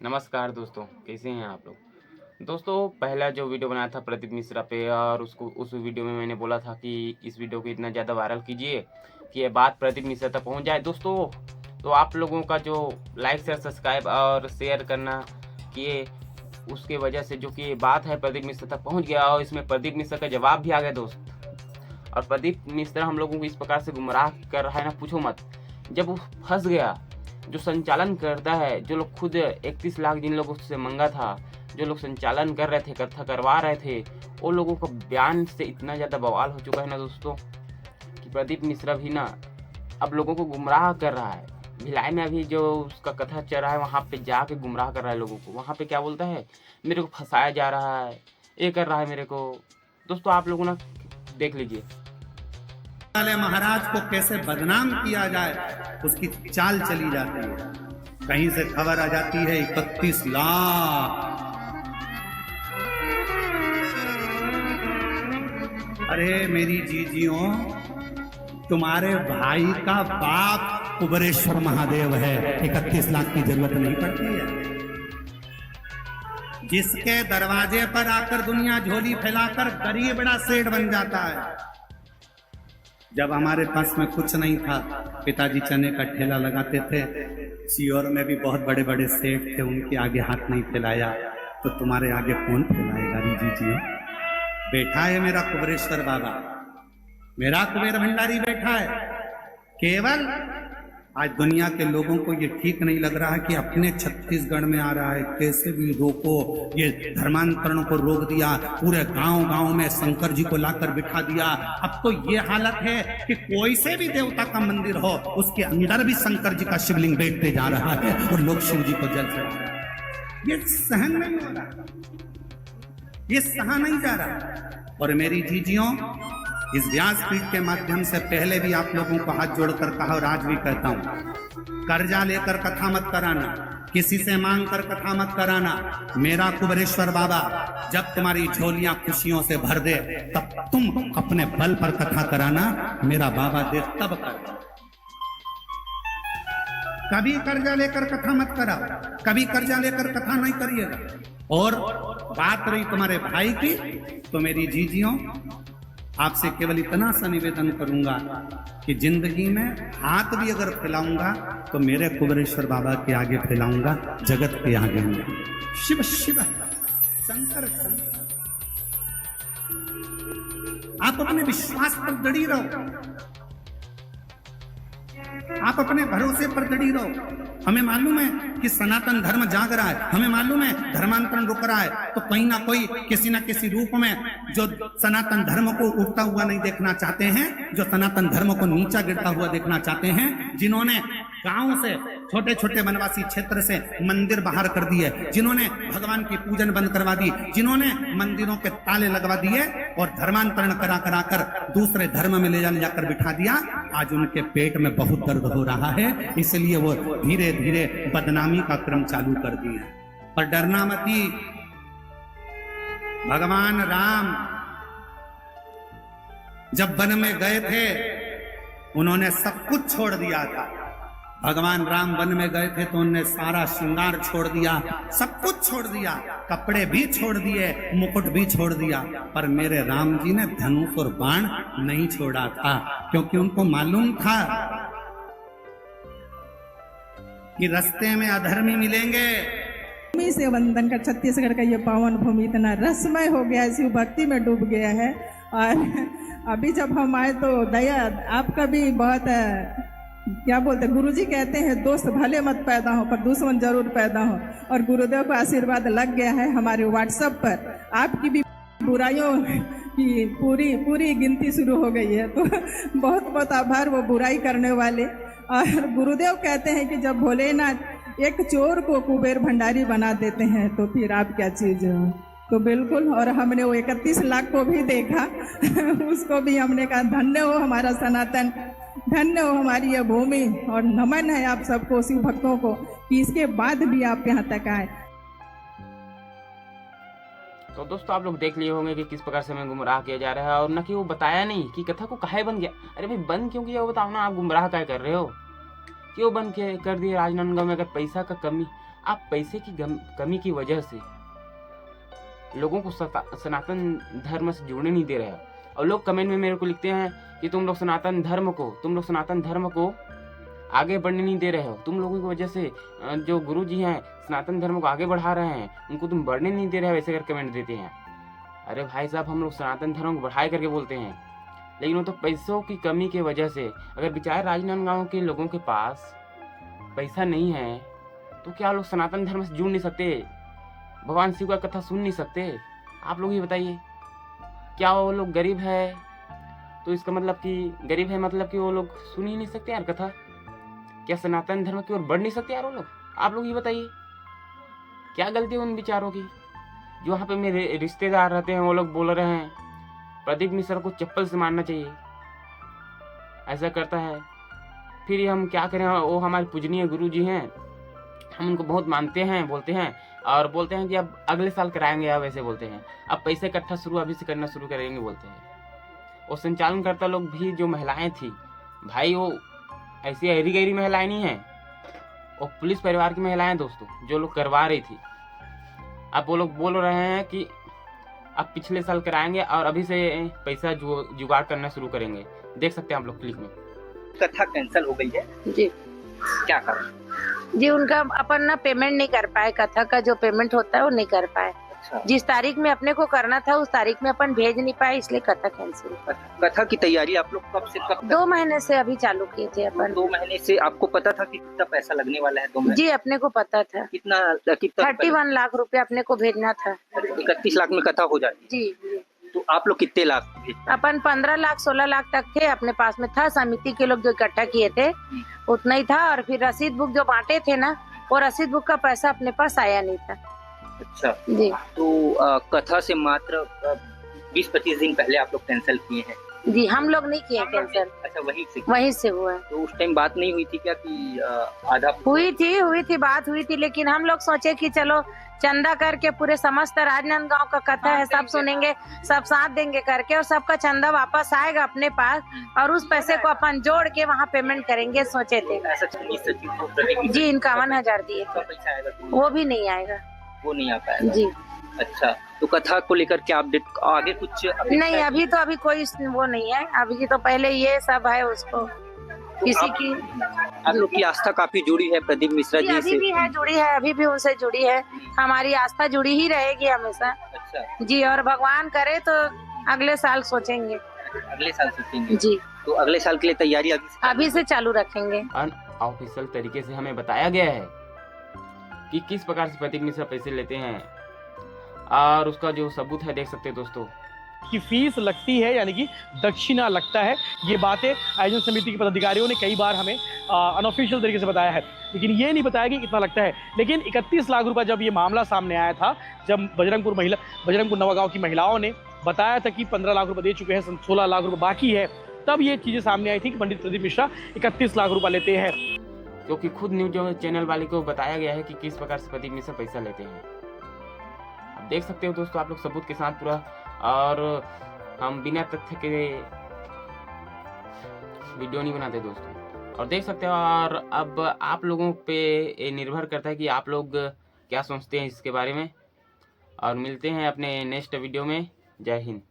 नमस्कार दोस्तों, कैसे हैं आप लोग। दोस्तों, पहला जो वीडियो बनाया था प्रदीप मिश्रा पे और उस वीडियो में मैंने बोला था कि इस वीडियो को इतना ज़्यादा वायरल कीजिए कि ये बात प्रदीप मिश्रा तक पहुंच जाए। दोस्तों, तो आप लोगों का जो लाइक शेयर सब्सक्राइब और शेयर करना किए, उसके वजह से जो कि ये बात है प्रदीप मिश्रा तक पहुँच गया और इसमें प्रदीप मिश्रा का जवाब भी आ गया दोस्त। और प्रदीप मिश्रा हम लोगों को इस प्रकार से गुमराह कर रहा है ना, पूछो मत। जब वो फंस गया, जो संचालन करता है, जो लोग खुद 31 लाख जिन लोगों से मंगा था, जो लोग संचालन कर रहे थे, कथा करवा रहे थे, वो लोगों का बयान से इतना ज़्यादा बवाल हो चुका है ना दोस्तों कि प्रदीप मिश्रा भी ना अब लोगों को गुमराह कर रहा है। भिलाई में अभी जो उसका कथा चल रहा है, वहाँ पे जाके गुमराह कर रहा है लोगों को। वहाँ पे क्या बोलता है, मेरे को फंसाया जा रहा है, ये कर रहा है मेरे को। दोस्तों, आप लोगों ना देख लीजिए वाले महाराज को कैसे बदनाम किया जाए, उसकी चाल चली जाती है। कहीं से खबर आ जाती है 31 लाख। अरे मेरी जीजियों, तुम्हारे भाई का बाप कुबेरेश्वर महादेव है, 31 लाख की जरूरत नहीं पड़ती है। जिसके दरवाजे पर आकर दुनिया झोली फैलाकर गरीब बड़ा सेठ बन जाता है। जब हमारे पास में कुछ नहीं था, पिताजी चने का ठेला लगाते थे, सीहोर में भी बहुत बड़े बड़े सेठ थे, उनके आगे हाथ नहीं फैलाया, तो तुम्हारे आगे कौन फैलाएगा जी। बैठा है मेरा कुबेरेश्वर बाबा, मेरा कुबेर भंडारी बैठा है। केवल आज दुनिया के लोगों को ये ठीक नहीं लग रहा है कि अपने छत्तीसगढ़ में आ रहा है, कैसे भी रोको। ये धर्मांतरण को रोक दिया, पूरे गांव गांव में शंकर जी को लाकर बिठा दिया। अब तो ये हालत है कि कोई से भी देवता का मंदिर हो, उसके अंदर भी शंकर जी का शिवलिंग बैठते जा रहा है और लोग शिव जी को जल चढ़ा रहे हैं। ये सहन नहीं हो रहा, ये सहा नहीं जा रहा। और मेरी जीजियों, इस व्यासपीठ के माध्यम से पहले भी आप लोगों को हाथ जोड़कर कहा और आज भी कहता हूं, कर्जा लेकर कथा मत कराना, किसी से मांग कर कथा मत कराना। मेरा कुबेरेश्वर बाबा जब तुम्हारी झोलियां खुशियों से भर दे, तब तुम अपने बल पर कथा कराना। मेरा बाबा दे तब कर। कभी कर्जा लेकर कथा मत कराओ, कभी कर्जा लेकर कथा नहीं करिएगा। और बात रही तुम्हारे भाई की, तो मेरी जीजियों, आपसे केवल इतना सा निवेदन करूंगा कि जिंदगी में हाथ भी अगर फैलाऊंगा तो मेरे कुबेरेश्वर बाबा के आगे फैलाऊंगा, जगत के आगे नहीं। शिव शिव शंकर शंकर। आप अपने विश्वास पर दृढ़ी रहो, आप अपने भरोसे पर दृढ़ी रहो। हमें मालूम है कि सनातन धर्म जाग रहा है, हमें मालूम है धर्मांतरण रुक रहा है, तो कहीं ना कोई किसी ना किसी रूप में जो सनातन धर्म को उठता हुआ नहीं देखना चाहते हैं, जो सनातन धर्म को नीचा गिरता हुआ देखना चाहते हैं, जिन्होंने गांव से, छोटे छोटे वनवासी क्षेत्र से मंदिर बाहर कर दिए, जिन्होंने भगवान की पूजन बंद करवा दी, जिन्होंने मंदिरों के ताले लगवा दिए और धर्मांतरण करा करा कर दूसरे धर्म में ले जाकर बिठा दिया, आज उनके पेट में बहुत दर्द हो रहा है। इसलिए वो धीरे धीरे बदनामी का क्रम चालू कर दिया। पर डरना मती, भगवान राम जब वन में गए थे, उन्होंने सब कुछ छोड़ दिया था। भगवान राम वन में गए थे तो उन्होंने सारा श्रृंगार छोड़ दिया, सब कुछ छोड़ दिया, कपड़े भी छोड़ दिए, मुकुट भी छोड़ दिया। पर मेरे राम जी ने धनुष और बाण नहीं छोड़ा था, क्योंकि उनको मालूम था कि रास्ते में अधर्मी मिलेंगे। भूमि से वंदन कर छत्तीसगढ़ का ये पावन भूमि इतना रसमय हो गया है, शिव भक्ति में डूब गया है। और अभी जब हम आए तो दया आपका भी बहुत क्या बोलते, गुरुजी कहते हैं दोस्त भले मत पैदा हो पर दुश्मन जरूर पैदा हो। और गुरुदेव का आशीर्वाद लग गया है हमारे व्हाट्सएप पर, आपकी भी बुराइयों की पूरी गिनती शुरू हो गई है। तो बहुत बहुत आभार वो बुराई करने वाले। और गुरुदेव कहते हैं कि जब भोलेनाथ एक चोर को कुबेर भंडारी बना देते हैं तो फिर आप क्या चीज हो। तो बिल्कुल, और हमने वो 31 लाख को भी देखा उसको भी हमने कहा धन्य हो हमारा सनातन, धन्य हो हमारी यह भूमि। और नमन है आप सबको, शिव भक्तों को, कि इसके बाद भी आप यहाँ तक आए। तो दोस्तों, आप लोग देख लिए होंगे कि किस प्रकार से हमें गुमराह किया जा रहा है। और न कि वो बताया नहीं कि कथा को काहे बन गया। अरे भाई, बंद क्यों किया वो बताओ ना। आप गुमराह क्या कर रहे हो, क्यों बंद कर दिए। राजनांदगांव में अगर पैसा का कमी आप पैसे की कमी की वजह से लोगों को सनातन धर्म से जुड़ने नहीं दे रहे हो। और लोग कमेंट में मेरे को लिखते हैं कि तुम लोग सनातन धर्म को आगे बढ़ने नहीं दे रहे हो। तुम लोगों की वजह से जो गुरु जी हैं सनातन धर्म को आगे बढ़ा रहे हैं, उनको तुम बढ़ने नहीं दे रहे हो, ऐसे कर कमेंट देते हैं। अरे भाई साहब, हम लोग सनातन धर्म को बढ़ाए करके बोलते हैं, लेकिन वो तो पैसों की कमी की वजह से, अगर बेचारे राजनांदगांव के लोगों के पास पैसा नहीं है तो क्या लोग सनातन धर्म से जुड़ नहीं सकते, भगवान शिव का कथा सुन नहीं सकते? आप लोग ही बताइए। क्या वो लोग गरीब है तो इसका मतलब कि गरीब है मतलब कि वो लोग सुन ही नहीं सकते यार कथा? क्या सनातन धर्म की ओर बढ़ नहीं सकते यार वो लोग? आप लोग ही बताइए, क्या गलती है उन विचारों की? जो वहाँ पे मेरे रिश्तेदार रहते हैं वो लोग बोल रहे हैं प्रदीप मिश्रा को चप्पल से मारना चाहिए, ऐसा करता है। फिर हम क्या करें, वो हमारे पूजनीय गुरु जी हैं, हम उनको बहुत मानते हैं, बोलते हैं कि अब अगले साल कराएंगे, अब ऐसे बोलते हैं, अब पैसे इकट्ठा अभी से करना शुरू करेंगे बोलते हैं। और संचालनकर्ता लोग भी, जो महिलाएं थी भाई, वो ऐसी हरी गहरी महिलाएं नहीं हैं, और पुलिस परिवार की महिलाएं दोस्तों, जो लोग करवा रही थी। अब वो लोग बोल रहे हैं कि अब पिछले साल कराएंगे और अभी से पैसा जुगाड़ करना शुरू करेंगे। देख सकते हैं आप लोग क्लिप में। कथा कैंसिल हो गई है जी क्या कारण? जी, उनका अपन ना पेमेंट नहीं कर पाए, कथा का जो पेमेंट होता है वो नहीं कर पाए। अच्छा। जिस तारीख में अपने को करना था उस तारीख में अपन भेज नहीं पाए, इसलिए कथा कैंसिल। कथा की तैयारी आप लोग कब से कब तक? 2 महीने से अभी चालू किए थे अपन। 2 महीने से आपको पता था कि कितना पैसा लगने वाला है? 2 महीने जी, अपने को पता था। कितना 31 लाख रुपया अपने को भेजना था। 31 लाख में कथा हो जाती जी, है। तो आप लोग कितने लाख भेजते? अपन 15 लाख 16 लाख तक थे अपने पास में था। समिति के लोग जो इकट्ठा किए थे उतना ही था, और फिर रसीद बुक जो बांटे थे ना, वो रसीद बुक का पैसा अपने पास आया नहीं था। अच्छा जी, तो कथा से मात्र 20-25 दिन पहले आप लोग कैंसिल किए हैं? जी, हम लोग नहीं किए कैंसिल, अच्छा, वहीं से हुआ है। तो उस टाइम बात नहीं हुई थी क्या कि आधा? हुई थी, बात हुई थी, लेकिन हम लोग सोचे कि चलो चंदा करके पूरे समस्त राजनांदगांव का कथा है, सब सुनेंगे, सब साथ देंगे करके, और सबका चंदा वापस आएगा अपने पास, और उस पैसे को अपन जोड़ के वहाँ पेमेंट करेंगे सोचे थे। ऐसा जी, 51,000 दिए थे, पैसा आएगा वो भी नहीं आएगा। वो नहीं आ पाएगा? जी, अच्छा, तो कथा को लेकर क्या अपडेट आगे कुछ नहीं, अभी कोई वो नहीं है। अभी तो पहले ये सब है, उसको किसी की आप लोग की आस्था काफी जुड़ी है प्रदीप मिश्रा जी अभी से? भी है, जुड़ी है, अभी भी उनसे जुड़ी है। हमारी आस्था जुड़ी ही रहेगी हमेशा। अच्छा, जी, और भगवान करे तो अगले साल सोचेंगे। अगले साल सोचेंगे? जी, तो अगले साल के लिए तैयारी अभी से चालू रखेंगे। अनऑफिशियल तरीके से हमें बताया गया है कि किस प्रकार से प्रदीप मिश्रा पैसे लेते हैं, और उसका जो सबूत है देख सकते हैं दोस्तों। की फीस लगती है, यानी कि दक्षिणा लगता है। ये बातें आयोजन समिति के पदाधिकारियों ने कई बार हमें अनऑफिशियल तरीके से बताया है, लेकिन ये नहीं बताया कि कितना लगता है। लेकिन 31 लाख रुपए जब ये मामला सामने आया था, जब बजरंगपुर नवागांव की महिलाओं ने बताया था कि 15 लाख रुपए दे चुके हैं, 16 लाख रुपए बाकी है, तब ये चीज़ें सामने आई थी कि पंडित प्रदीप मिश्रा 31 लाख रुपए लेते हैं। क्योंकि खुद न्यूज चैनल वाले को बताया गया है कि किस प्रकार से प्रदीप मिश्रा पैसा लेते हैं। अब देख सकते हो दोस्तों आप लोग सबूत के साथ पूरा, और हम बिना तथ्य के वीडियो नहीं बनाते दोस्तों, और देख सकते हो। और अब आप लोगों पे ये निर्भर करता है कि आप लोग क्या सोचते हैं इसके बारे में, और मिलते हैं अपने नेक्स्ट वीडियो में। जय हिंद।